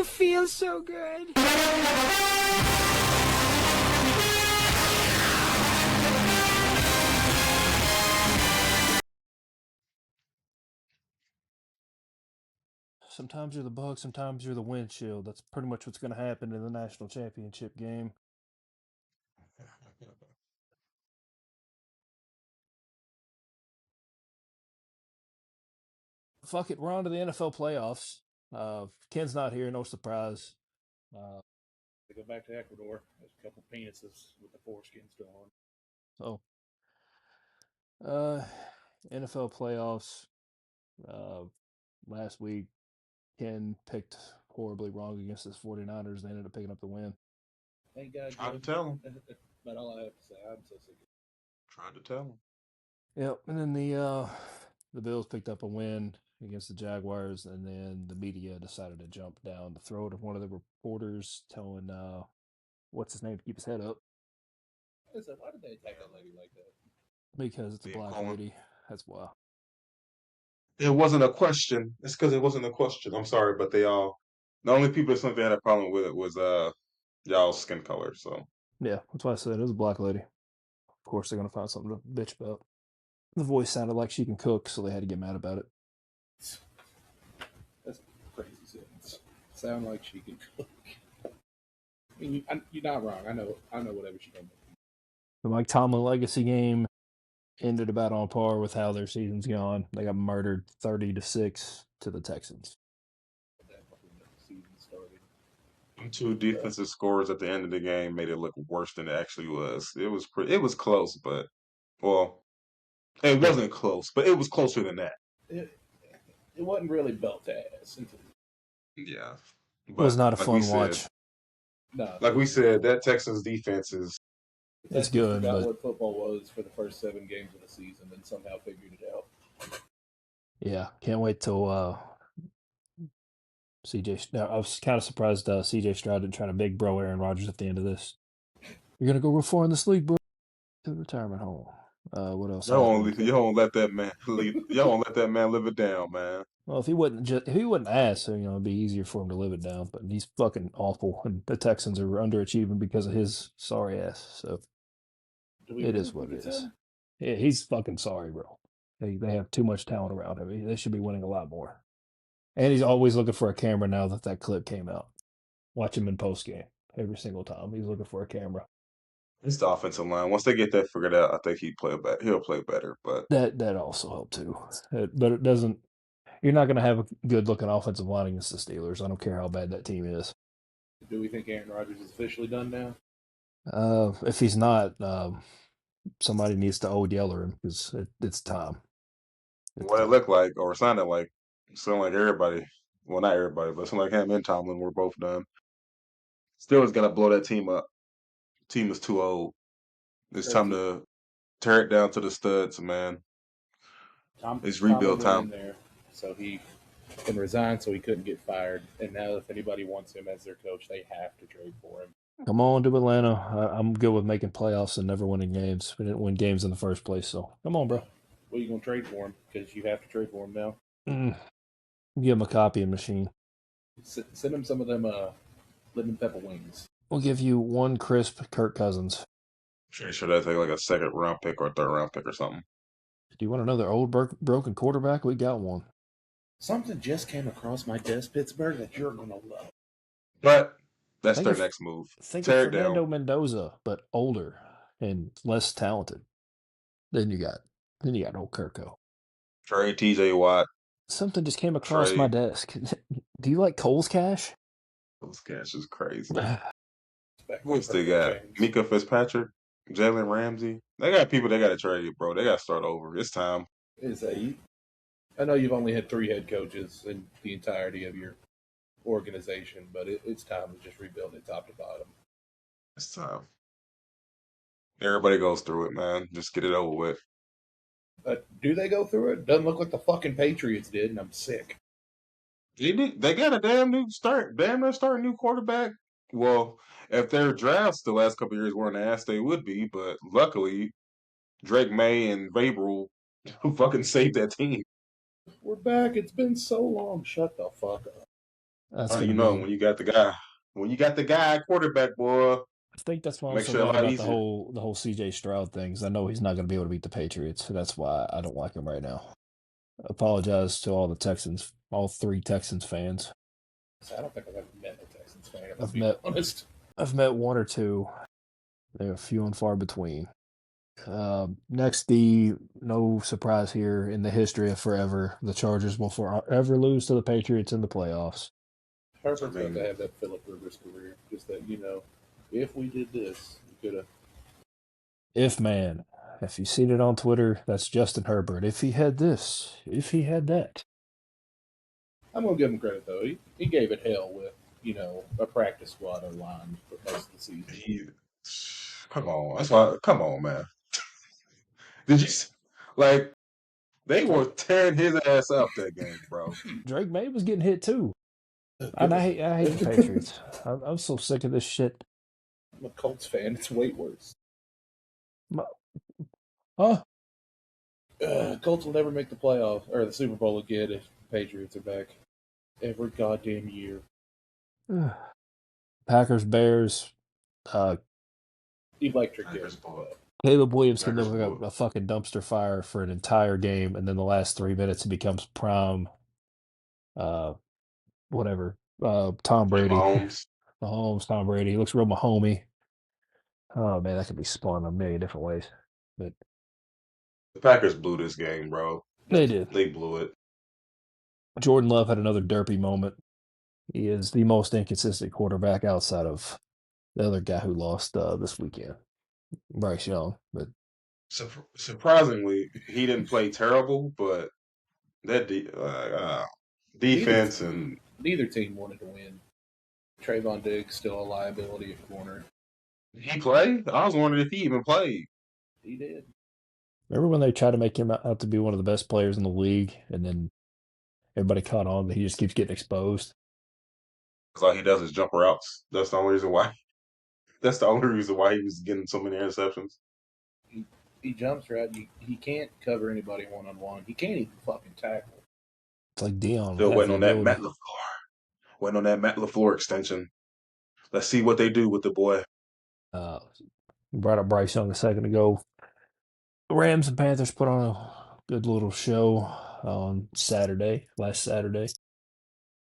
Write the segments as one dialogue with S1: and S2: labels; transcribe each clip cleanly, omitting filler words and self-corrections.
S1: Oh, feels so good.
S2: Sometimes you're the bug, sometimes you're the windshield. That's pretty much what's going to happen in the national championship game. Fuck it, we're on to the NFL playoffs. Ken's not here, no surprise.
S3: They go back to Ecuador. There's a couple penises with the foreskin still on.
S2: So, NFL playoffs. Last week, Ken picked horribly wrong against his 49ers. They ended up picking up the win.
S3: Thank God.
S4: Tried to tell him.
S3: But all I have to say, I'm so sick of it.
S4: Tried to tell him.
S2: Yep, and then the Bills picked up a win against the Jaguars, and then the media decided to jump down the throat of one of the reporters, telling what's his name to keep his head up.
S3: I said, why did they attack that lady like that?
S2: Because it's a black lady. That's why.
S4: It wasn't a question. It's because it wasn't a question. I'm sorry, but the only people that seemed to had a problem with it was y'all's skin color. So
S2: yeah, that's why I said it was a black lady. Of course, they're gonna find something to bitch about. The voice sounded like she can cook, so they had to get mad about it.
S3: That's a crazy sentence. Sound like she can cook. I mean, you're not wrong. I know whatever she can do.
S2: The Mike Tomlin legacy game ended about on par with how their season's gone. They got murdered 30-6 to the Texans.
S4: Two defensive scores at the end of the game made it look worse than it actually was. It was close, but it wasn't close, but it was closer than that.
S3: It wasn't really belt to ass.
S4: Yeah,
S2: it was not a fun watch.
S3: No,
S4: like we said, that Texans defense is.
S2: It's good,
S3: forgot
S2: but
S3: what football was for the first 7 games of the season, and somehow figured it out.
S2: Yeah, can't wait till CJ. Now, I was kind of surprised CJ Stroud didn't try to big bro Aaron Rodgers at the end of this. You're gonna go real far in this league, bro. To the retirement home. What else?
S4: You don't let that man leave. You don't let that man live it down, man.
S2: Well, if he wouldn't ask, it'd be easier for him to live it down. But he's fucking awful, and the Texans are underachieving because of his sorry ass. So it is what it is. Yeah, he's fucking sorry, bro. They have too much talent around him. They should be winning a lot more. And he's always looking for a camera now that clip came out. Watch him in post game every single time. He's looking for a camera.
S4: It's the offensive line. Once they get that figured out, I think he'll play better. But
S2: that also helped too. But it doesn't. You're not going to have a good looking offensive line against the Steelers. I don't care how bad that team is.
S3: Do we think Aaron Rodgers is officially done now?
S2: If he's not, somebody needs to old yeller him because it's time.
S4: What it looked like, or sounded like everybody. Well, not everybody, but sounded like him and Tomlin were both done. Steelers got to blow that team up. Team is too old. It's time to tear it down to the studs, man. It's rebuild time.
S3: There, so he can resign, so he couldn't get fired. And now, if anybody wants him as their coach, they have to trade for him.
S2: Come on to Atlanta. I'm good with making playoffs and never winning games. We didn't win games in the first place, so come on, bro.
S3: What are you going to trade for him? Because you have to trade for him now.
S2: Give him a copying machine.
S3: Send him some of them lemon pepper wings.
S2: We'll give you one crisp Kirk Cousins.
S4: Sure that take like a 2nd round pick or a 3rd round pick or something.
S2: Do you want another old broken quarterback? We got one.
S3: Something just came across my desk, Pittsburgh, that you're going to love.
S4: But that's their next move.
S2: Think of Fernando Mendoza, but older and less talented. Then you got old Kirko.
S4: Trade TJ Watt.
S2: Something just came across my desk. Do you like Cole's Cash?
S4: Cole's Cash is crazy. What's they got? Mika Fitzpatrick, Jalen Ramsey. They got people they got to trade, bro. They got to start over. It's time.
S3: I know you've only had 3 head coaches in the entirety of your organization, but it's time to just rebuild it top to bottom.
S4: It's time. Everybody goes through it, man. Just get it over with.
S3: Do they go through it? Doesn't look like the fucking Patriots did, and I'm sick.
S4: They got a damn near starting new quarterback. Well, if their drafts the last couple of years weren't ass, they would be. But luckily, Drake May and Vrabel fucking saved that team.
S3: We're back. It's been so long. Shut the fuck up.
S2: That's going
S4: You
S2: to
S4: know,
S2: be.
S4: when you got the guy at quarterback, boy,
S2: I think that's why I'm
S4: makes
S2: so
S4: it a
S2: mad
S4: lot
S2: about
S4: easier.
S2: the whole CJ Stroud thing. 'Cause I know he's not going to be able to beat the Patriots. So that's why I don't like him right now. Apologize to all the Texans, all 3 Texans fans.
S3: I don't think I've ever met a Texans fan, if I'm
S2: I've
S3: being
S2: met
S3: honest.
S2: I've met 1 or 2. They're few and far between. Next, the no surprise here in the history of forever, the Chargers will forever lose to the Patriots in the playoffs.
S4: I
S3: Herbert's about to
S4: mean,
S3: have that Philip Rivers career. Just that, if we did this, we could have.
S2: If man, if you've seen it on Twitter, that's Justin Herbert. If he had this, if he had that.
S3: I'm gonna give him credit though. He gave it hell with a practice squad line for most of the season.
S4: he, come on, that's why. Come on, man. Did you like? They were tearing his ass up that game, bro.
S2: Drake May was getting hit too. And
S3: Good.
S2: I hate the Patriots. I'm so sick of this shit.
S3: I'm a Colts fan. It's way worse.
S2: Huh?
S3: Colts will never make the playoff or the Super Bowl again if the Patriots are back. Every goddamn year.
S2: Packers, Bears.
S3: Electric
S4: Packers
S3: game.
S4: blew it.
S2: Caleb Williams can
S4: Packers
S2: look
S4: blew
S2: like
S4: it.
S2: a fucking dumpster fire for an entire game, and then the last 3 minutes he becomes prime, uh, whatever. Tom
S4: Like
S2: Brady,
S4: Mahomes.
S2: Mahomes, Tom Brady. He looks real Mahomey. Oh man, that could be spun a million different ways, but
S4: The Packers blew this game, bro.
S2: they did.
S4: They blew it.
S2: Jordan Love had another derpy moment. He is the most inconsistent quarterback outside of the other guy who lost this weekend, Bryce Young. But
S4: Surprisingly, he didn't play terrible, but that
S3: Neither
S4: defense and
S3: neither team wanted to win. Trayvon Diggs still a liability at corner.
S4: he played. I was wondering if he even played.
S3: He did.
S2: remember when they tried to make him out to be one of the best players in the league, and then everybody caught on that he just keeps getting exposed?
S4: Because all he does is jump routes. That's the only reason why. That's the only reason why he was getting so many interceptions.
S3: He jumps right. He can't cover anybody one on one. He can't even fucking tackle.
S2: It's like Dion
S4: Still
S2: has
S4: waiting
S2: the
S4: on that Matt
S2: ability.
S4: LaFleur. Waiting on that Matt LaFleur extension. Let's see what they do with the boy.
S2: Uh, brought up Bryce Young a second ago. The Rams and Panthers put on a good little show on last Saturday,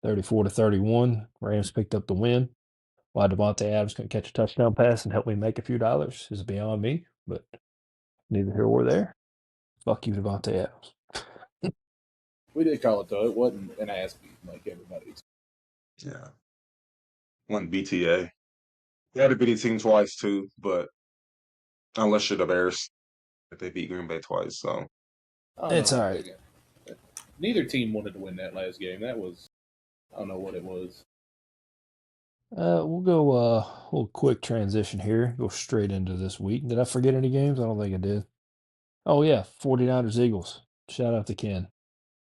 S2: 34-31. Rams picked up the win. Why Devontae Adams couldn't catch a touchdown pass and help me make a few dollars is beyond me, but neither here or there. Fuck you, Devontae Adams.
S3: We did call it though. It wasn't an ass beat like everybody's.
S4: Yeah. One BTA. They had to beat the team twice too, but unless you're the Bears, if they beat Green Bay twice, so
S3: I don't
S2: It's
S3: know.
S2: all right.
S3: Neither team wanted to win that last game. That was, I don't know what it was.
S2: We'll go a little quick transition here. Go straight into this week. Did I forget any games? I don't think I did. Oh yeah, 49ers Eagles. Shout out to Ken.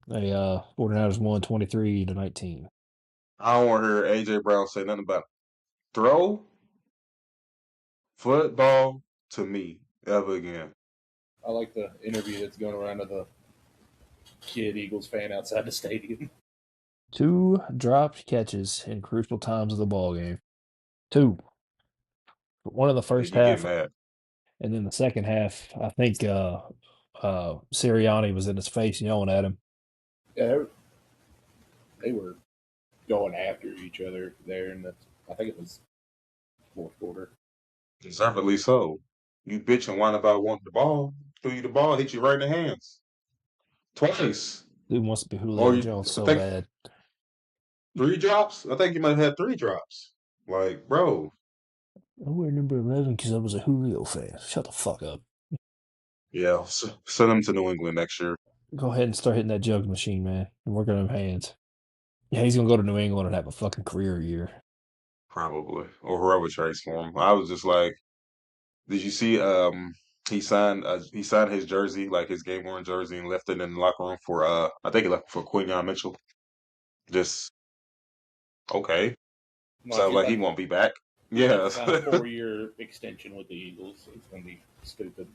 S2: They 49ers won 23-19.
S4: I don't want to hear AJ Brown say nothing about throw football to me ever again.
S3: I like the interview that's going around to the kid Eagles fan outside the stadium.
S2: 2 dropped catches in crucial times of the ball game. 2. One in the first
S4: Make you get
S2: half,
S4: mad.
S2: and then the second half, I think Sirianni was in his face yelling at him.
S3: Yeah, they were going after each other there, and I think it was fourth quarter.
S4: Deservedly so. You bitch and whine about wanting the ball. Threw you the ball, hit you right in the hands. Twice.
S2: Dude wants to be
S4: Or
S2: Julio Jones
S4: I
S2: so
S4: think
S2: bad.
S4: 3 drops. I think you might have had 3 drops. Like, bro.
S2: I wear number 11 because I was a Julio fan. Shut the fuck up.
S4: Yeah, send him to New England next year.
S2: Go ahead and start hitting that jugs machine, man, and work on them hands. Yeah, he's gonna go to New England and have a fucking career year.
S4: Probably. Or whoever trades for him. I was just like, did you see he signed his jersey, like his game worn jersey, and left it in the locker room for I think he left for Quinyon Mitchell. Just okay.
S3: Like
S4: Sounds
S3: you're
S4: like
S3: about,
S4: he won't be back.
S3: about to
S4: Yeah.
S3: sign a 4-year extension with the Eagles. It's going to be stupid.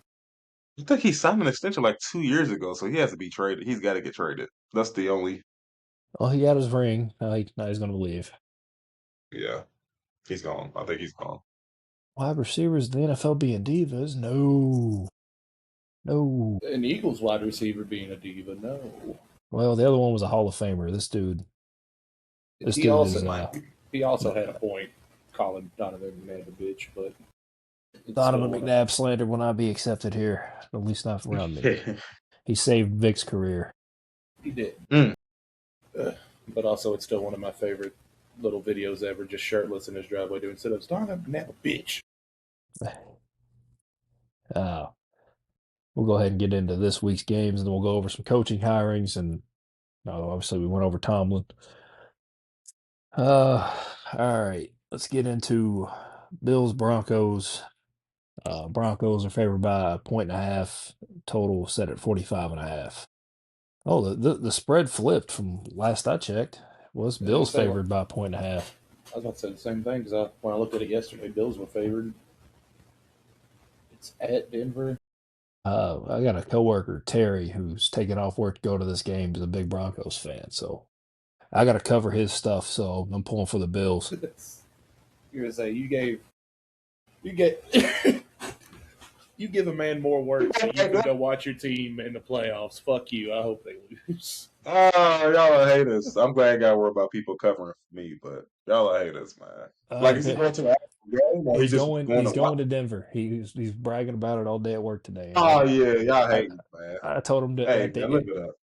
S4: I think he signed an extension like 2 years ago, so he has to be traded. He's got to get traded. That's the only.
S2: Well, he got his ring. Now he's going to leave.
S4: Yeah, he's gone. I think he's gone.
S2: Wide receivers in the NFL being divas? No. No.
S3: An Eagles wide receiver being a diva? No.
S2: Well, the other one was a Hall of Famer. This dude
S3: He
S2: is
S3: also had a point calling Donovan McNabb a bitch, but
S2: Donovan McNabb slander will not be accepted here, at least not around me. He saved Vic's career.
S3: He did. But also, it's still one of my favorite little videos ever, just shirtless in his driveway doing sit-ups. Donovan McNabb a bitch.
S2: We'll go ahead and get into this week's games, and then we'll go over some coaching hirings, and obviously we went over Tomlin. All right, let's get into Bills Broncos. Broncos are favored by 1.5. Total set at 45.5. Oh, the spread flipped from last I checked. Was Bills favored by 1.5.
S3: I was about to say the same thing because when I looked at it yesterday, Bills were favored. It's at Denver.
S2: I got a coworker, Terry, who's taking off work to go to this game. He's a big Broncos fan, so I got to cover his stuff. So I'm pulling for the Bills.
S3: You're gonna say you get you give a man more work so you can go watch your team in the playoffs. Fuck you. I hope they lose.
S4: Oh, y'all are haters. I'm glad I got to worry about people covering for me, but y'all are haters, man. Like, is he going to the game? Or
S2: he's going to Denver. He's bragging about it all day at work today.
S4: Oh, yeah, y'all hating, man.
S2: I told him
S4: look it up.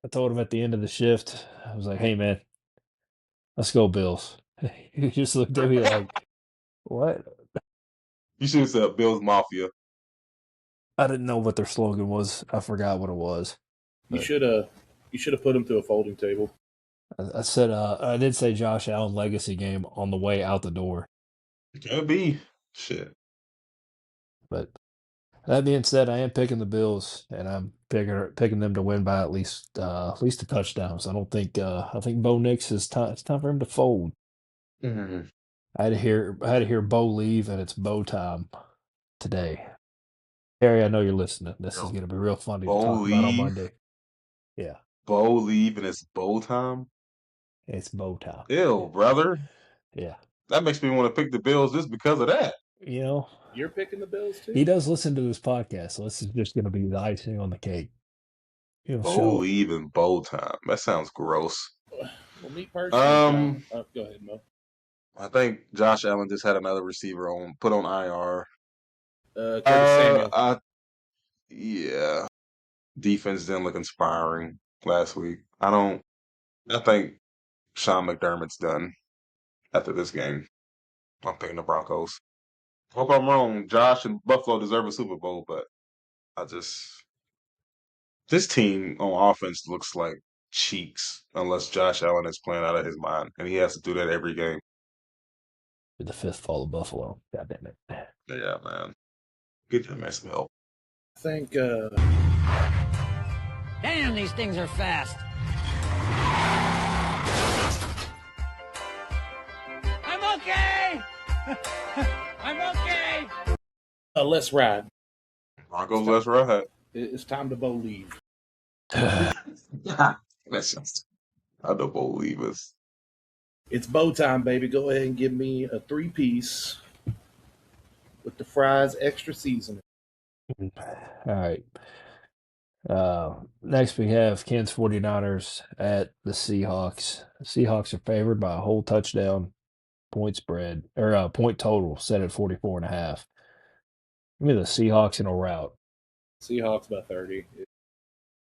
S2: I told him at the end of the shift, I was like, hey, man, let's go Bills. He just looked at me like, what?
S4: You should have said Bills Mafia.
S2: I didn't know what their slogan was. I forgot what it was.
S3: You should have put him through a folding table.
S2: I said I did say Josh Allen legacy game on the way out the door.
S4: Could be. Shit.
S2: But that being said, I am picking the Bills, and I'm picking them to win by at least a touchdown. So I think Bo Nix it's time for him to fold.
S4: Mm-hmm.
S2: I had to hear Bo leave, and it's Bo time today. Harry, I know you're listening. This is going to be real funny to talk about on Monday. Yeah.
S4: Bo leave and it's Bo time?
S2: It's Bo time.
S4: Ew, brother.
S2: Yeah.
S4: That makes me want to pick the Bills just because of that.
S2: You know.
S3: You're picking the Bills too?
S2: He does listen to this podcast, so this is just going to be the icing on the cake.
S4: Bo leave and Bo time. That sounds gross.
S3: Well, me personally, go ahead, Mo.
S4: I think Josh Allen just had another receiver put on IR.
S3: Curtis Samuel.
S4: Yeah. Defense didn't look inspiring last week. I think Sean McDermott's done after this game. I'm picking the Broncos. Hope I'm wrong. Josh and Buffalo deserve a Super Bowl, but this team on offense looks like cheeks unless Josh Allen is playing out of his mind, and he has to do that every game.
S2: The fifth fall of Buffalo. God damn it.
S4: Yeah, man. Get that man some help.
S3: I think.
S1: Damn, these things are fast. I'm okay. I'm okay.
S3: Let's ride.
S4: Broncos, let's ride.
S3: It's time to Bo leave.
S4: That's just. I don't believe us.
S3: It's Bo time, baby. Go ahead and give me a 3-piece with the fries extra seasoning.
S2: All right. Next we have Kansas 49ers at the Seahawks. The Seahawks are favored by a whole touchdown, point spread, or point total set at 44.5. Give me the Seahawks in a rout.
S3: Seahawks by 30.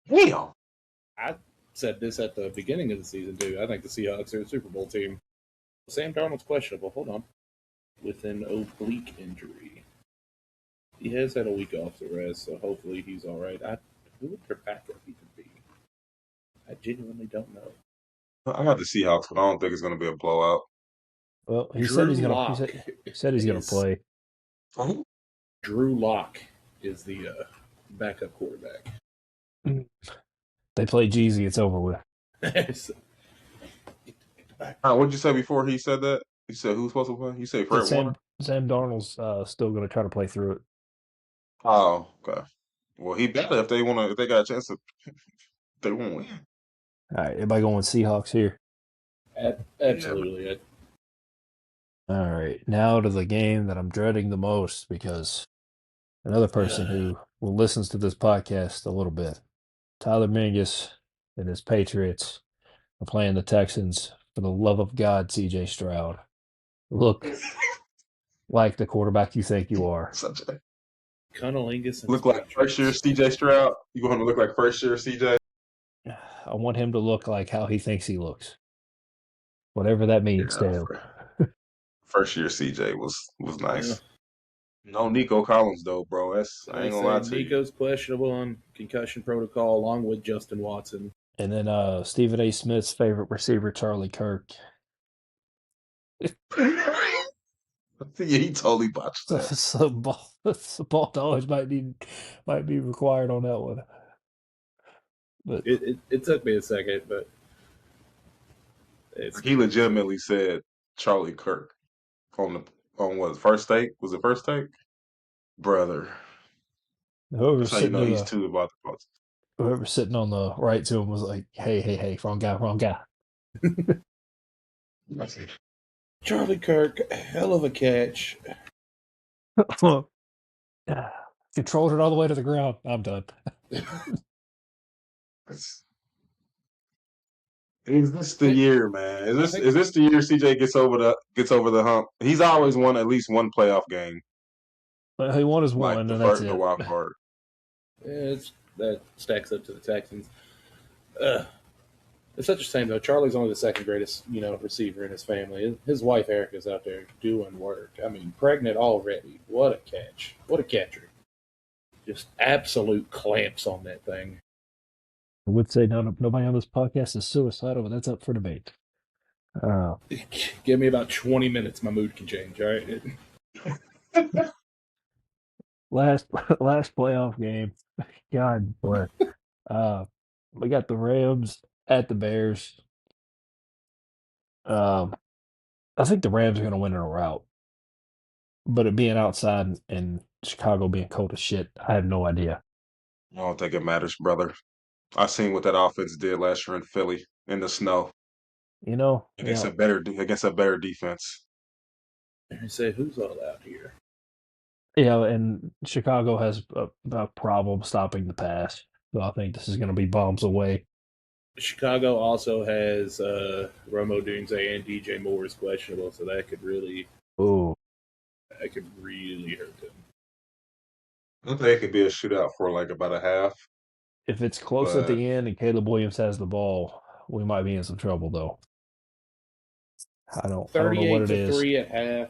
S4: Damn.
S3: I said this at the beginning of the season, too. I think the Seahawks are a Super Bowl team. Sam Darnold's questionable. Hold on. With an oblique injury. He has had a week off to rest, so hopefully he's all right. Who would their backup even be? I genuinely don't know.
S4: I got the Seahawks, but I don't think it's going to be a blowout.
S2: Well, he said he's going to play.
S3: Drew Lock is the backup quarterback.
S2: They play Jeezy, it's over with.
S4: What'd you say before he said that? You said who's supposed to play? You say Fred Warner?
S2: Sam Darnold's still going to try to play through it.
S4: Oh, okay. Well, he better if they got a chance to. They won't win.
S2: All right, everybody going with Seahawks here?
S3: Absolutely.
S2: All right, now to the game that I'm dreading the most because another person who listens to this podcast a little bit, Tyler Mingus and his Patriots are playing the Texans. For the love of God, C.J. Stroud, look like the quarterback you think you are.
S4: Such a
S3: Cunnilingus and
S4: look like first year CJ Stroud. You want him to look like first year CJ?
S2: I want him to look like how he thinks he looks, whatever that means to him.
S4: First year CJ was nice.
S3: Yeah.
S4: No Nico Collins though, bro. I ain't gonna lie to you.
S3: Nico's questionable on concussion protocol along with Justin Watson.
S2: And then Stephen A. Smith's favorite receiver, Charlie Kirk.
S4: Yeah, he totally botched that.
S2: So ball knowledge might be required on that one. But
S3: it took me a second, but
S4: he legitimately said Charlie Kirk on what first take? Was it first take? Brother. That's how you know he's too about the politics.
S2: Whoever's sitting on the right to him was like, hey, wrong guy.
S3: Charlie Kirk, hell of a catch.
S2: Controlled it all the way to the ground. I'm done.
S4: Is this the year, man? Is this the year CJ gets over the hump? He's always won at least one playoff game.
S2: But he won his one, and that's it.
S4: The wild card.
S3: Yeah, that stacks up to the Texans. It's such a shame though. Charlie's only the second greatest, receiver in his family. His wife Erica's out there doing work. I mean, pregnant already. What a catch! What a catcher! Just absolute clamps on that thing.
S2: I would say nobody on this podcast is suicidal, but that's up for debate.
S3: Give me about 20 minutes, my mood can change. All right.
S2: Last playoff game. God bless. We got the Rams at the Bears. I think the Rams are going to win in a rout, but it being outside and Chicago being cold as shit, I have no idea.
S4: I don't think it matters, brother. I seen what that offense did last year in Philly in the snow. Against a better defense.
S3: You say who's all out here?
S2: Yeah, and Chicago has a problem stopping the pass, so I think this is going to be bombs away.
S3: Chicago also has Romo Dunze and DJ Moore is questionable, so that could really hurt them.
S4: I think it could be a shootout for like about a half.
S2: If it's close at the end and Caleb Williams has the ball, we might be in some trouble though. I don't know what it is.
S3: 38-3 at half.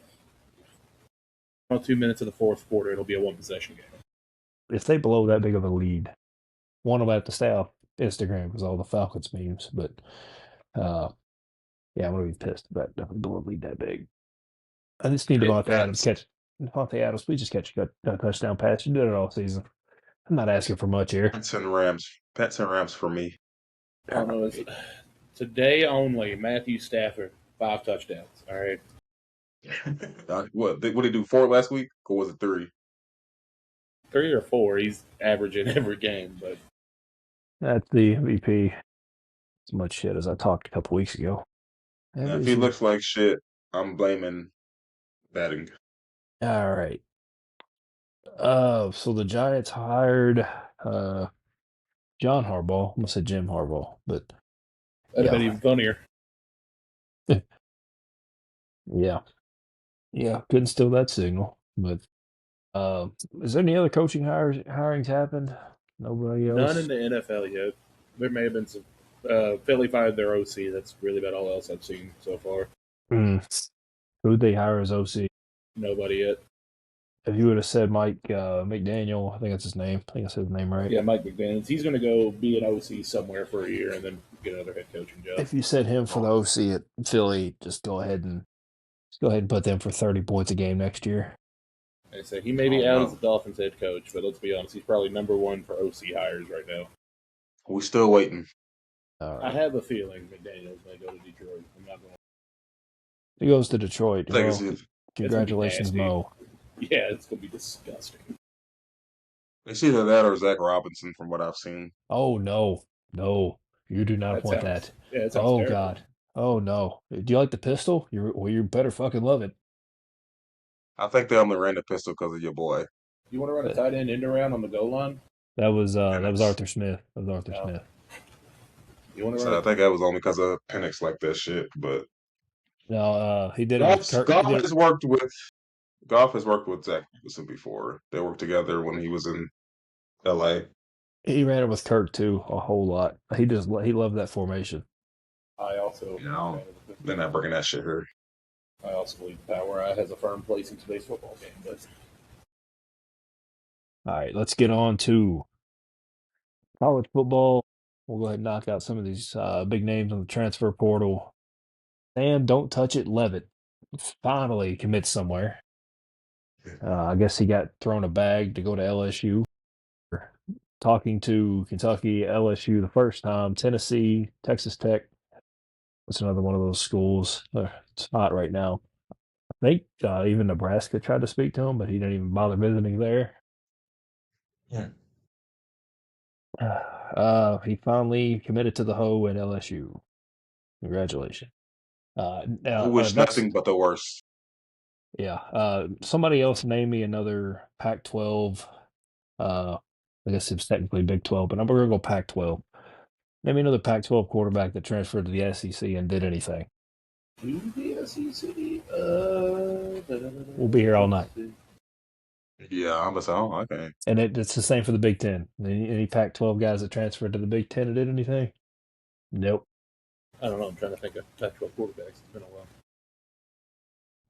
S3: 2 minutes of the fourth quarter, it'll be a one possession game.
S2: If they blow that big of a lead, one of them have to stay off Instagram because all the Falcons memes. But I'm gonna be pissed if that doesn't blow a lead that big. I just need Devontae Adams catch. Devontae Adams, please just catch a touchdown pass. You did it all season. I'm not asking for much here.
S4: Pats and Rams for me.
S3: I don't know. Today only, Matthew Stafford, 5 touchdowns. All right.
S4: What did he do? 4 last week, or was it 3?
S3: 3 or 4. He's averaging every game, but
S2: that's the MVP. As much shit as I talked a couple weeks ago.
S4: Now, if he looks like shit, I'm blaming batting.
S2: All right. So the Giants hired John Harbaugh. I'm gonna say Jim Harbaugh, but
S3: that'd have been even funnier.
S2: Yeah, couldn't steal that signal. But is there any other coaching hirings happened? Nobody else?
S3: None in the NFL yet. There may have been some. Philly fired their OC. That's really about all else I've seen so far.
S2: Who'd they hire as OC?
S3: Nobody yet.
S2: If you would have said Mike McDaniel, I think that's his name. I think I said his name right.
S3: Yeah, Mike McDaniel. He's going to go be an OC somewhere for a year and then get another head coaching job.
S2: If you said him for the OC at Philly, just go ahead and put them for 30 points a game next year.
S3: I say he may be out as the Dolphins head coach, but let's be honest, he's probably number 1 for OC hires right now.
S4: We're still waiting.
S2: All right.
S3: I have a feeling McDaniel's going to go to Detroit. I'm not going.
S2: He goes to Detroit. Well, congratulations, Mo.
S3: Yeah, it's going to be disgusting.
S4: It's either that or Zach Robinson, from what I've seen.
S2: Oh, no. You do not
S3: That
S2: want
S3: sounds
S2: that.
S3: yeah, that sounds
S2: Oh
S3: terrible.
S2: God. Oh no. Do you like the pistol? You better fucking love it.
S4: I think they only ran the pistol because of your boy.
S3: You want to run a
S2: Uh,
S3: tight end around on the goal line?
S2: that was
S4: Penix.
S2: Arthur Smith. That was Arthur
S3: No.
S2: Smith.
S3: You want to run
S4: So I think that was only because of Penix like that shit. But
S2: No, he did it with Kurt. He
S4: Golf
S2: did it.
S4: has worked with Zach Wilson before. They worked together when he was in L.A.
S2: He ran it with Kirk too a whole lot. He loved that formation.
S3: I also
S4: You know, they're not bringing that shit here.
S3: I also believe Power Eye has a firm place in today's football game. But
S2: All right, let's get on to college football. We'll go ahead and knock out some of these big names on the transfer portal. Sam, don't touch it. Levitt finally commits somewhere. I guess he got thrown a bag to go to LSU. Talking to Kentucky, LSU the first time, Tennessee, Texas Tech. What's another one of those schools? It's hot right now. I think even Nebraska tried to speak to him, but he didn't even bother visiting there.
S4: Yeah.
S2: He finally committed to the Ho at LSU. Congratulations.
S4: I
S2: Now,
S4: wish nothing
S2: next,
S4: but the worst.
S2: yeah. Somebody else name me another Pac-12. I guess it's technically Big 12, but I'm going to go Pac-12. Name me another Pac-12 quarterback that transferred to the SEC and did anything.
S3: to the SEC.
S2: We'll be here all night.
S4: Yeah, I'm gonna say, oh, okay.
S2: And it's the same for the Big Ten. Any Pac-12 guys that transferred to the Big Ten and did anything? Nope.
S3: I don't know. I'm trying to think of Pac-12 quarterbacks. It's been a while.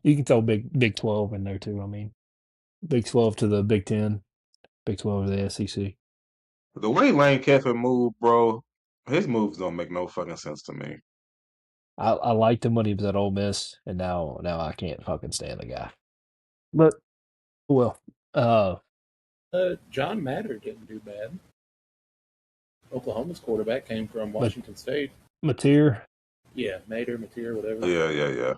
S2: You can throw Big 12 in there too. I mean, Big 12 to the Big 10, Big 12 to the SEC.
S4: The way Lane Kiffin moved, bro, his moves don't make no fucking sense to me.
S2: I liked him when he was at Ole Miss, and now I can't fucking stand the guy. But well,
S3: John Matter didn't do bad. Oklahoma's quarterback came from
S2: but
S3: Washington State.
S2: Mateer,
S3: Yeah, Mateer, whatever.
S4: Yeah.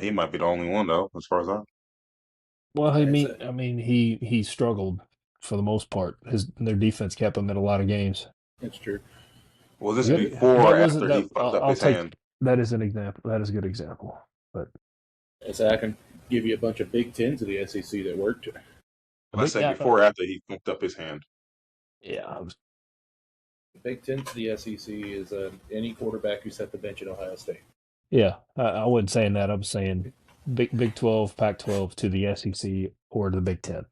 S4: He might be the only one though, as far as I.
S2: well,
S3: It's a,
S2: I mean, he struggled for the most part. Their defense kept him in a lot of games.
S3: it's true.
S4: Was this
S2: Good.
S4: before
S2: That
S4: or
S2: wasn't
S4: after he
S2: that.
S4: fucked up
S2: I'll
S4: his
S2: take
S4: hand?
S2: that as an example. That is a good example. But
S3: I can give you a bunch of Big Ten to the SEC that worked.
S4: I said
S2: yeah,
S4: before or after he fucked up his hand.
S2: yeah.
S3: Big Ten to the SEC is any quarterback who set the bench at Ohio State.
S2: Yeah, I wasn't saying that. I'm saying Big 12, Pac-12 to the SEC or the Big 10.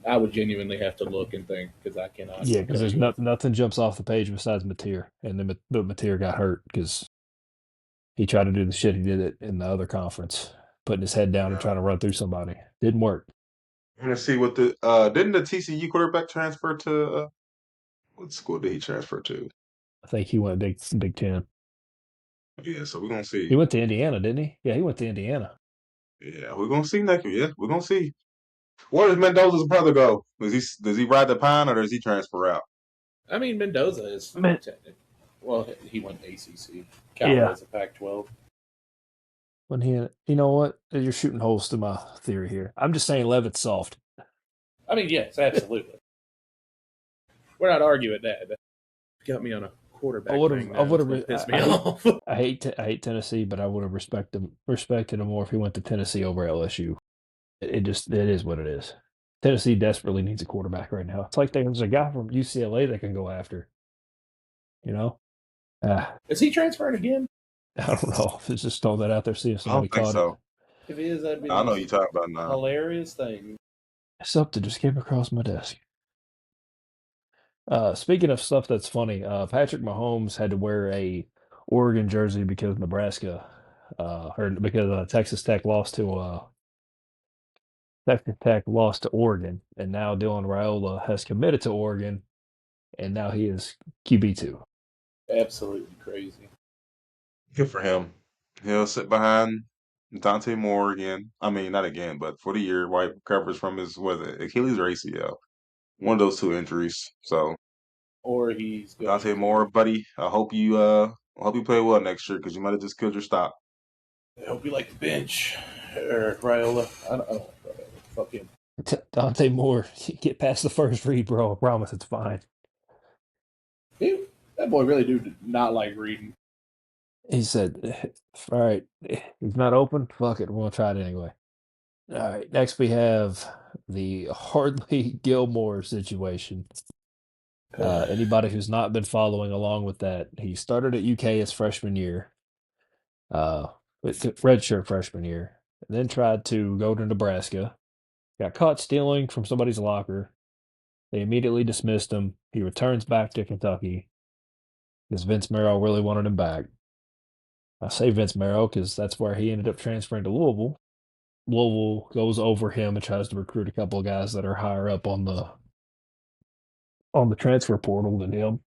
S3: I would genuinely have to look and think because I cannot
S2: Yeah, because
S3: tell
S2: there's
S3: you.
S2: nothing jumps off the page besides Mateer, and then but Mateer got hurt because he tried to do the shit he did it in the other conference, putting his head down and
S4: Yeah.
S2: trying to run through somebody. Didn't work.
S4: Let's see what the didn't the TCU quarterback transfer to what school did he transfer to?
S2: I think he went Big 10.
S4: Yeah, so we're gonna see.
S2: He went to Indiana, didn't he? Yeah, he went to Indiana.
S4: Yeah, we're gonna see next year. Yeah, we're gonna see. Where does Mendoza's brother go? Does he ride the pine or does he transfer out?
S3: I mean, Mendoza is
S2: Man,
S3: well, he went ACC.
S2: yeah.
S3: Cowboys a Pac-12.
S2: When you know what? You're shooting holes to my theory here. I'm just saying Levitt's soft.
S3: I mean, yes, absolutely. We're not arguing that. That got me on a quarterback thing now. It's going to piss me off.
S2: I hate Tennessee, but I would have respected him more if he went to Tennessee over LSU. It is what it is. Tennessee desperately needs a quarterback right now. It's like there's a guy from UCLA they can go after. You know,
S3: Is he transferring again?
S2: I don't know. It's just throwing that out there, see if
S4: I don't
S2: somebody
S4: think
S2: caught
S4: so.
S2: it.
S3: If he is, that'd be
S4: I know
S3: the
S4: you talking about now.
S3: hilarious thing.
S2: Something just came across my desk. Speaking of stuff that's funny, Patrick Mahomes had to wear a Oregon jersey because Nebraska, or because Texas Tech lost to Oregon, and now Dylan Raiola has committed to Oregon, and now he is QB2.
S3: Absolutely crazy.
S4: Good for him. He'll sit behind Dante Moore again. I mean, not again, but for the year, while he recovers from his Achilles or ACL. One of those two injuries. So
S3: Or he's going
S4: Dante
S3: to.
S4: Moore, buddy, I hope you play well next year because you might have just killed your stock.
S3: I hope you like the bench. Or Raiola. I don't like Raiola. Fuck him.
S2: Dante Moore, get past the first read, bro. I promise it's fine.
S3: That boy really do not like reading.
S2: He said, "All right, he's not open. Fuck it, we'll try it anyway." All right, next we have the Hardly Gilmore situation. Anybody who's not been following along with that, he started at UK his freshman year, with redshirt freshman year, and then tried to go to Nebraska. Got caught stealing from somebody's locker. They immediately dismissed him. He returns back to Kentucky because Vince Marrow really wanted him back. I say Vince Marrow because that's where he ended up transferring to Louisville. Louisville goes over him and tries to recruit a couple of guys that are higher up on the transfer portal than him.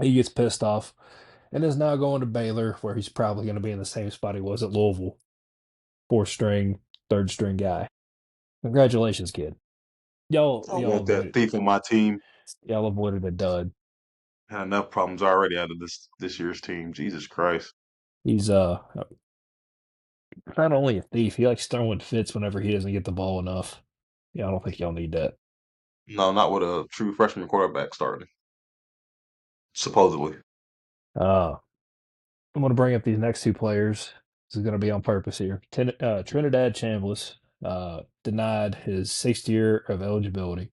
S2: He gets pissed off and is now going to Baylor, where he's probably going to be in the same spot he was at Louisville. Fourth string, third string guy. Congratulations, kid. Y'all,
S4: I
S2: y'all
S4: want that
S2: avoided,
S4: thief on my team.
S2: y'all avoided a dud.
S4: Had enough problems already out of this year's team. Jesus Christ.
S2: He's not only a thief, he likes throwing fits whenever he doesn't get the ball enough. Yeah, I don't think y'all need that.
S4: No, not with a true freshman quarterback starting. Supposedly.
S2: Uh, I'm going to bring up these next two players. This is going to be on purpose here. Trinidad Chambliss denied his sixth year of eligibility.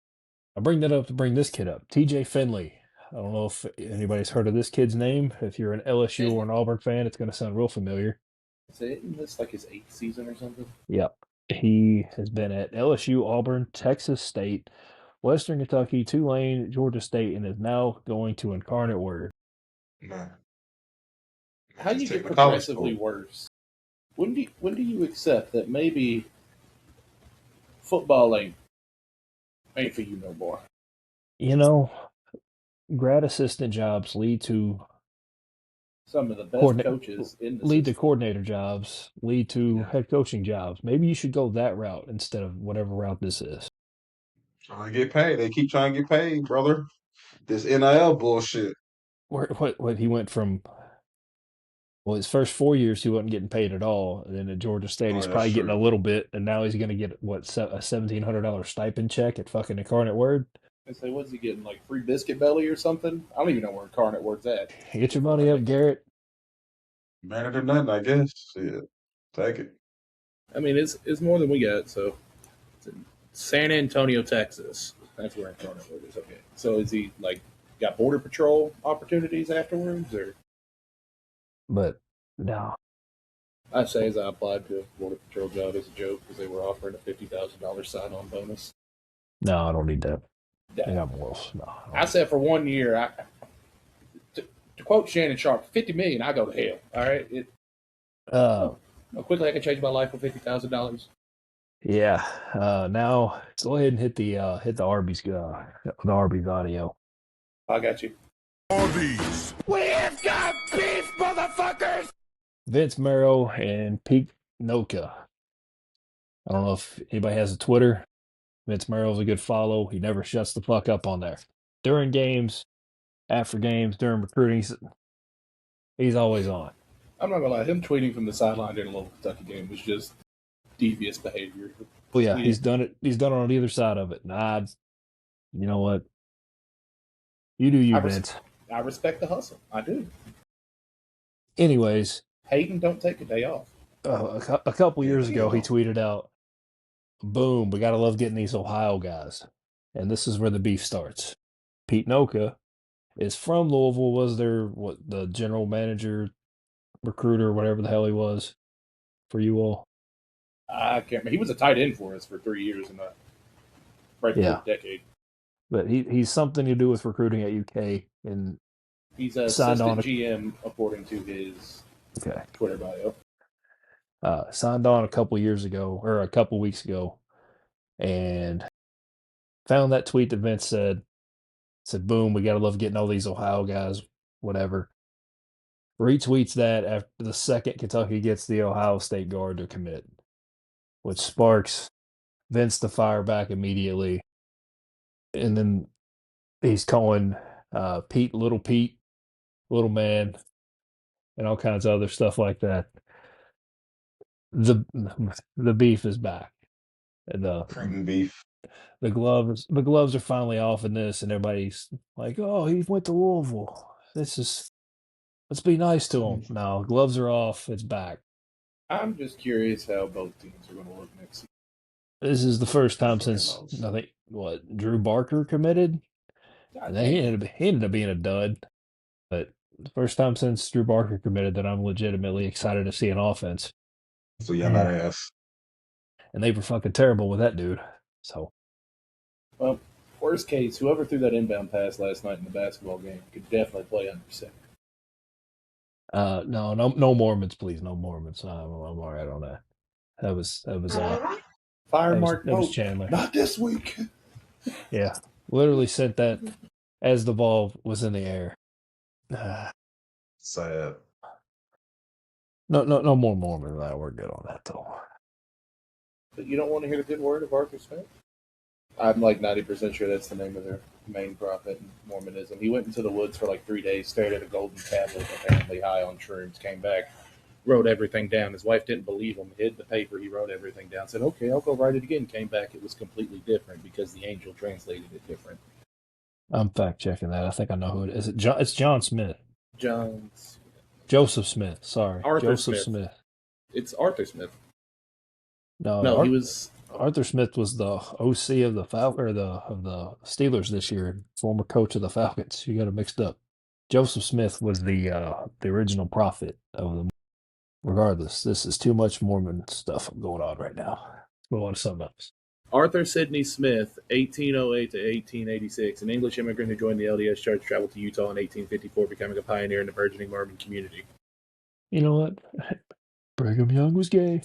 S2: I bring that up to bring this kid up, TJ Finley. I don't know if anybody's heard of this kid's name. If you're an LSU or an Auburn fan, it's going to sound real familiar.
S3: Isn't this like his 8th season or something?
S2: Yep. He has been at LSU, Auburn, Texas State, Western Kentucky, Tulane, Georgia State, and is now going to Incarnate Word.
S4: Man.
S3: How do you
S4: Just
S3: get
S4: take the college
S3: progressively
S4: school.
S3: worse? When do you accept that maybe football ain't for you no more?
S2: You know, grad assistant jobs lead to
S3: Some of the best
S2: coordinate
S3: coaches in the
S2: lead to
S3: system.
S2: coordinator jobs, lead to
S4: Yeah.
S2: head coaching jobs. Maybe you should go that route instead of whatever route this is.
S4: Trying to get paid. They keep trying to get paid, brother. This NIL bullshit.
S2: What he went from, well, his first 4 years he wasn't getting paid at all, and then at Georgia State
S4: Oh,
S2: he's
S4: that's
S2: probably getting a
S4: true.
S2: little bit, and now he's going to get what, a $1,700 stipend check at fucking Incarnate Word.
S3: I say, what's he getting, like free biscuit belly or something? I don't even know where Incarnate Word's at.
S2: Get your money up, Garrett.
S4: Better than nothing, I guess. Shit. Take it.
S3: I mean, it's more than we got. So it's in San Antonio, Texas. That's where Incarnate Word is. Okay. So is he like got border patrol opportunities afterwards, or
S2: But no,
S3: I say as I applied to a border patrol job as a joke because they were offering a $50,000 sign-on bonus.
S2: no, I don't need that. I
S3: Yeah.
S2: got morals. No,
S3: I said for 1 year, to quote Shannon Sharp, 50 million, I go to hell. All right.
S2: uh,
S3: How quickly I can change my life for $50,000.
S2: yeah. Now let's go ahead and hit the Arby's audio.
S3: I got you.
S1: We've got beef, motherfuckers!
S2: Vince Marrow and Pete Noka. I don't know if anybody has a Twitter. Vince Marrow's a good follow. He never shuts the fuck up on there. During games, after games, during recruiting, he's always on.
S3: I'm not gonna lie, him tweeting from the sideline during a local Kentucky game was just devious behavior.
S2: Well, yeah,
S3: Tweeted-
S2: he's done it. He's done it on either side of it. And you know what? You do you,
S3: I res-
S2: Vince.
S3: I respect the hustle. I do.
S2: Anyways,
S3: Hayden don't take a day off.
S2: a couple years
S4: Yeah,
S2: ago, he
S4: no.
S2: tweeted out, "Boom, we gotta love getting these Ohio guys," and this is where the beef starts. Pete Noka is from Louisville. Was the general manager, recruiter, whatever the hell he was for you all?
S3: I can't remember. He was a tight end for us for 3 years in right before
S2: Yeah.
S3: the decade.
S2: But he's something to do with recruiting at UK and
S3: He's an
S2: signed
S3: assistant
S2: on.
S3: GM according to his Twitter bio.
S2: Signed on a couple years ago or a couple weeks ago, and found that tweet that Vince said, "Boom, we gotta love getting all these Ohio guys, whatever." Retweets that after the second Kentucky gets the Ohio State guard to commit, which sparks Vince to fire back immediately. And then he's calling Pete, little man, and all kinds of other stuff like that. The beef is back.
S4: Creighton beef.
S2: the gloves are finally off in this, and everybody's like, "Oh, he went to Louisville. Let's be nice to him." No, gloves are off. It's back.
S3: I'm just curious how both teams are going to look next season.
S2: This is the first time
S4: Fucking
S2: since
S4: knows.
S2: I think what Drew Barker committed,
S3: God
S2: and
S3: damn.
S2: he ended up being a dud. But the first time since Drew Barker committed that I'm legitimately excited to see an offense.
S4: So yeah, that ass.
S2: And they were fucking terrible with that dude. So
S3: Well, worst case, whoever threw that inbound pass last night in the basketball game could definitely play under center.
S2: no Mormons, please, no Mormons. I'm all right on that.
S3: Fire Mark
S2: That was
S3: Pope.
S2: Chandler.
S3: Not this week.
S2: Yeah, literally sent that as the ball was in the air.
S4: Sad.
S2: No more Mormon. We're good on that though.
S3: But you don't want to hear the good word of Arthur Smith? I'm like 90% sure that's the name of their main prophet in Mormonism. He went into the woods for like 3 days, stared at a golden tablet, apparently high on shrooms, came back, wrote everything down. His wife didn't believe him, hid the paper, he wrote everything down, said, okay, I'll go write it again. Came back, it was completely different because the angel translated it different.
S2: I'm fact checking that. I think I know who it is. It's John Smith.
S3: Joseph
S2: Smith. Sorry,
S3: Arthur
S2: Joseph
S3: Smith.
S2: Smith.
S3: It's Arthur Smith.
S2: No,
S3: he was.
S2: Arthur Smith was the OC of the of the Steelers this year, former coach of the Falcons. You got it mixed up. Joseph Smith was the original prophet of the. Regardless, this is too much Mormon stuff going on right now. Let's go on to something else.
S3: Arthur Sidney Smith, 1808 to 1886, an English immigrant who joined the LDS Church, traveled to Utah in 1854, becoming a pioneer in the burgeoning Mormon community.
S2: You know what? Brigham Young was gay.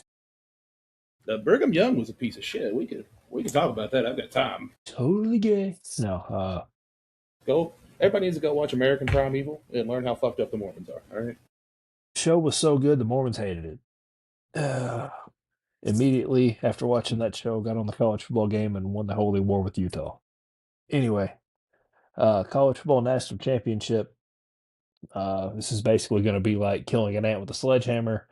S3: Brigham Young was a piece of shit. We could talk about that. I've got time.
S2: Totally gay. No,
S3: Everybody needs to go watch American Primeval and learn how fucked up the Mormons are. All right.
S2: The show was so good, the Mormons hated it. Immediately after watching that show, got on the college football game and won the Holy War with Utah. Anyway, college football national championship. This is basically going to be like killing an ant with a sledgehammer.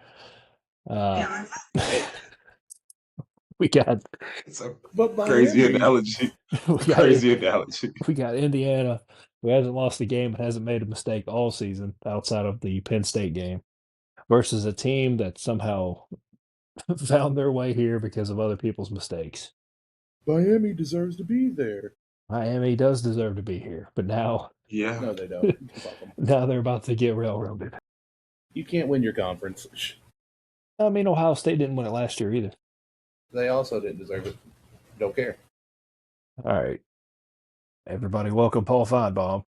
S2: We got
S4: It's a crazy analogy. Analogy.
S2: We got Indiana, who hasn't lost a game and hasn't made a mistake all season outside of the Penn State game, versus a team that somehow found their way here because of other people's mistakes.
S3: Miami deserves to be there.
S2: Miami does deserve to be here, but now,
S4: Yeah.
S3: No, they don't.
S2: now they're about to get railroaded.
S3: You can't win your conference.
S2: I mean, Ohio State didn't win it last year either.
S3: They also didn't deserve it. Don't care.
S2: All right. Everybody welcome Paul Feinbaum.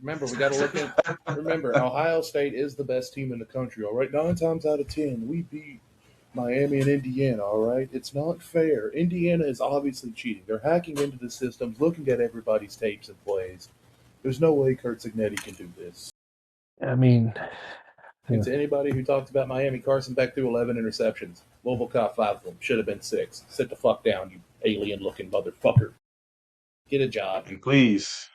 S3: Remember, we got to look at. Remember, Ohio State is the best team in the country. All right, 9 times out of 10, we beat Miami and Indiana. All right, it's not fair. Indiana is obviously cheating. They're hacking into the systems, looking at everybody's tapes and plays. There's no way Kurt Signetti can do this.
S2: I mean,
S3: and to anybody who talks about Miami, Carson Beck threw 11 interceptions. Louisville caught 5 of them. Should have been 6. Sit the fuck down, you alien-looking motherfucker. Get a job.
S4: And please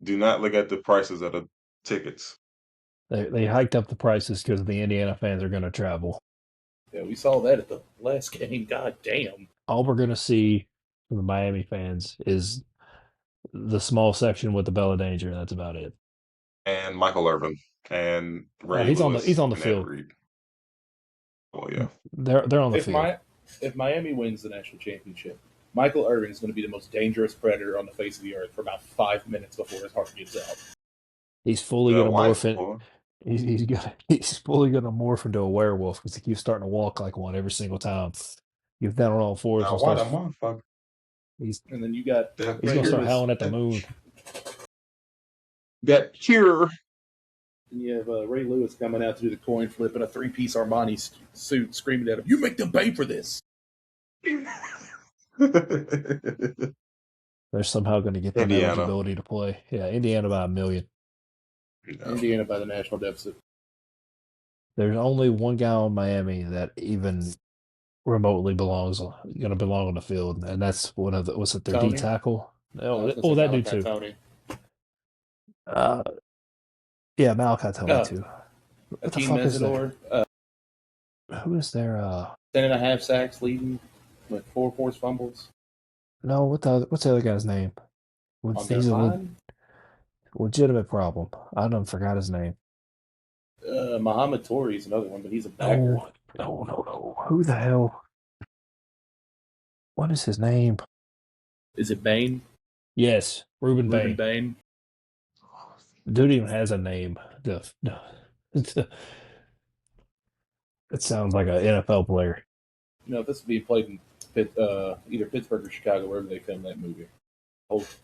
S4: do not look at the prices of the tickets.
S2: They hiked up the prices because the Indiana fans are going to travel.
S3: Yeah, we saw that at the last game. God damn.
S2: All we're going to see from the Miami fans is the small section with the Bella Danger. That's about it.
S4: And Michael Irvin and Ray
S2: he's
S4: Lewis
S2: on the field.
S4: Oh yeah,
S2: they're on the field.
S3: If Miami wins the national championship, Michael Irvin is going to be the most dangerous predator on the face of the earth for about 5 minutes before his heart gives out.
S2: He's fully going to morph in. He's fully going to morph into a werewolf because he keeps starting to walk like one every single time. He's down on all fours.
S3: And then you got.
S2: He's going to start howling at the moon.
S4: That cure.
S3: And you have Ray Lewis coming out to do the coin flip in a 3-piece Armani suit, screaming at him, "You make them pay for this!"
S2: They're somehow going to get that eligibility to play. Yeah, Indiana by 1 million.
S3: No. Indiana by the national deficit.
S2: There's only one guy on Miami that even remotely going to belong on the field, and that's one of was it their D tackle? Oh, that dude too.
S3: Tony.
S2: Yeah, Malachi Tony too.
S3: What the fuck is there?
S2: Who is there?
S3: 10.5 sacks, leading with 4 forced fumbles.
S2: No, what's the other guy's name?
S3: On their
S2: He's a
S3: line,
S2: legitimate problem. I done forgot his name.
S3: Muhammad Tori is another one, but he's a backer.
S2: No. Who the hell? What is his name?
S3: Is it Bain?
S2: Yes, Ruben
S3: Ruben
S2: Bain.
S3: Bain?
S2: Dude even has a name. It sounds like an NFL player.
S3: You know, if this would be played in either Pittsburgh or Chicago, wherever they film that movie,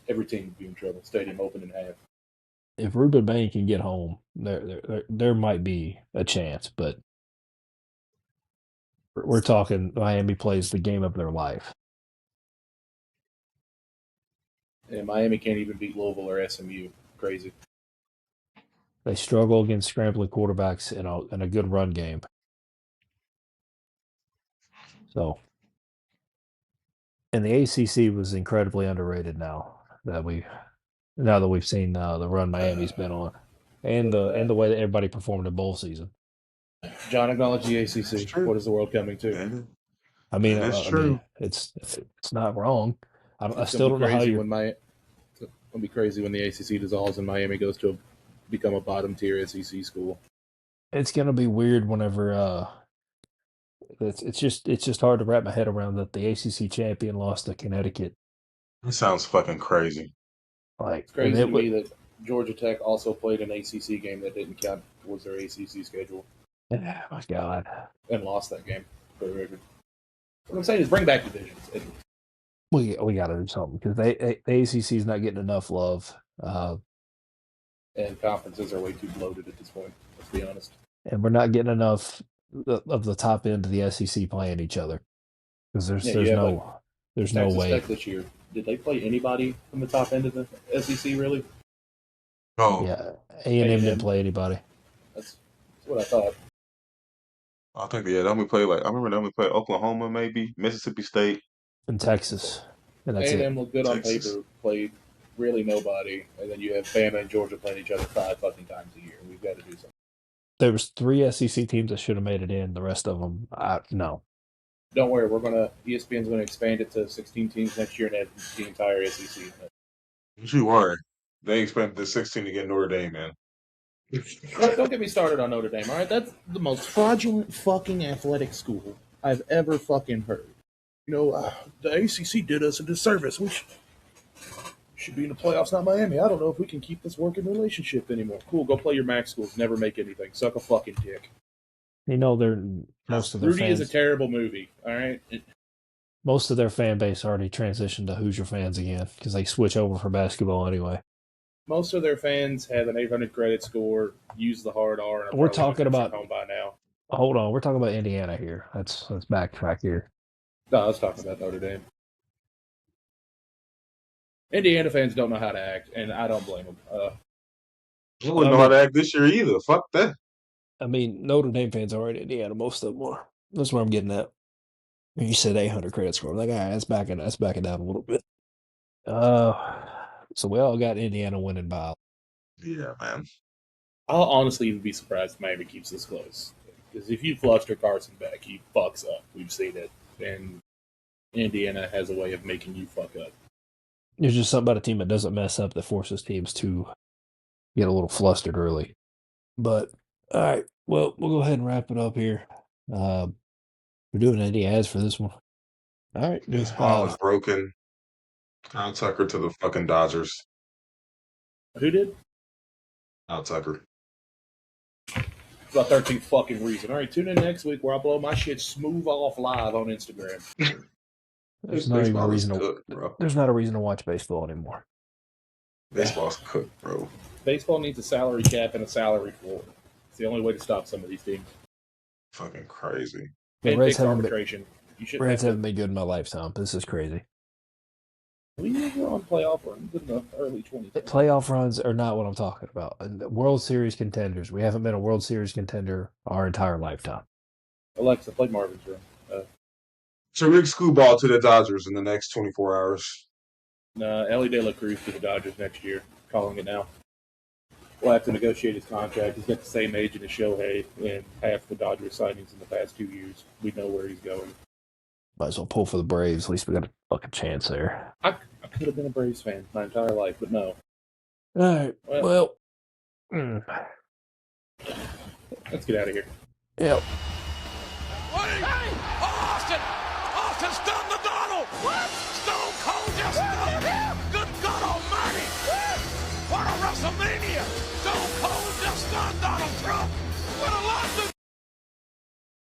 S3: every team would be in trouble. Stadium open in half.
S2: If Ruben Bain can get home, there might be a chance, but we're talking Miami plays the game of their life.
S3: And Miami can't even beat Louisville or SMU. Crazy.
S2: They struggle against scrambling quarterbacks in a good run game. So, and the ACC was incredibly underrated now that we've seen the run Miami's been on, and the way that everybody performed in bowl season.
S3: John acknowledged the ACC.
S4: true.
S3: What is the world coming to?
S2: I mean,
S4: That is
S2: I
S4: true.
S2: mean, it's not wrong. I
S3: It's
S2: still don't know how you.
S3: It's gonna be crazy when the ACC dissolves and Miami goes to become a bottom tier SEC school.
S2: It's gonna be weird whenever it's just hard to wrap my head around that the ACC champion lost to Connecticut.
S4: That sounds fucking crazy.
S2: Like,
S3: It's
S2: and
S3: crazy
S2: it
S3: to
S2: would,
S3: me that Georgia Tech also played an ACC game that didn't count towards their ACC schedule
S2: oh my God.
S3: and lost that game. For the record. What I'm saying is bring back divisions.
S2: We got to do something because the ACC is not getting enough love,
S3: And conferences are way too bloated at this point. Let's be honest.
S2: and we're not getting enough of the top end of the SEC playing each other because there's
S3: you have,
S2: there's no
S3: Texas
S2: way.
S3: Tech this year. Did they play anybody from the top end of the SEC? Really?
S4: Oh,
S2: Yeah, A&M didn't play anybody.
S3: That's what I thought.
S4: I think Don't we play I remember them we played Oklahoma, maybe Mississippi State,
S2: In Texas, and that's
S3: A&M
S2: it.
S3: looked good on
S4: Texas.
S3: paper. Played really nobody, and then you have Bama and Georgia playing each other 5 fucking times a year. We've got to do something.
S2: There was 3 SEC teams that should have made it in. The rest of them, no.
S3: Don't worry, ESPN's gonna expand it to 16 teams next year and add the entire SEC.
S4: Don't you worry. They expect the 16 to get Notre Dame in.
S3: Don't get me started on Notre Dame. All right, that's the most fraudulent fucking athletic school I've ever fucking heard. You know, the ACC did us a disservice. We should be in the playoffs, not Miami. I don't know if we can keep this working relationship anymore. Cool, go play your MAC schools. Never make anything. Suck a fucking dick.
S2: You know, most of their
S3: Rudy
S2: fans.
S3: is a terrible movie. All right.
S2: Most of their fan base already transitioned to Hoosier fans again because they switch over for basketball anyway.
S3: Most of their fans have an 800 credit score, use the hard R, and
S2: We're talking about
S3: home by now.
S2: Hold on, we're talking about Indiana here. Let's backtrack here.
S3: No, I was talking about Notre Dame. Indiana fans don't know how to act, and I don't blame them.
S4: They wouldn't know how to act this year either. Fuck that.
S2: I mean, Notre Dame fans are in Indiana. Most of them are. That's where I'm getting at. You said 800 credit score. I'm like, all right, that's backing down a little bit. So we all got Indiana winning by.
S4: Yeah, man.
S3: I'll honestly even be surprised if Miami keeps this close. Because if you fluster Carson back, he fucks up. We've seen it. And Indiana has a way of making you fuck up.
S2: There's just something about a team that doesn't mess up that forces teams to get a little flustered early. But, all right, well, we'll go ahead and wrap it up here. We're doing any ads for this one. All right.
S4: His ball is broken. Kyle Tucker to the fucking Dodgers.
S3: Who did?
S4: Kyle Tucker.
S3: About 13th fucking reason. All right, tune in next week where I blow my shit smooth off live on Instagram.
S2: There's not even a reason
S4: bro.
S2: There's not a reason to watch baseball anymore.
S4: Baseball's cooked, bro.
S3: Baseball needs a salary cap and a salary floor. It's the only way to stop some of these teams.
S4: Fucking crazy.
S2: The
S3: And
S2: Reds
S3: fix arbitration.
S2: Reds haven't been good in my lifetime. This is crazy.
S3: We were on playoff runs in the early 2010s.
S2: Playoff runs are not what I'm talking about. World Series contenders. We haven't been a World Series contender our entire lifetime.
S3: Alexa, play Marvin's Room.
S4: So Rick Screwball to the Dodgers in the next 24 hours.
S3: Ellie De La Cruz to the Dodgers next year. Calling it now. We'll have to negotiate his contract. He's got the same agent as Shohei and half the Dodgers signings in the past 2 years. We know where he's going.
S2: Might as well pull for the Braves. At least we got a fucking chance there.
S3: I could have been a Braves fan my entire life, but no.
S2: All right. Well.
S3: Let's get out of here.
S2: Yep.
S1: Hey! Austin! Austin's done the Donald! What?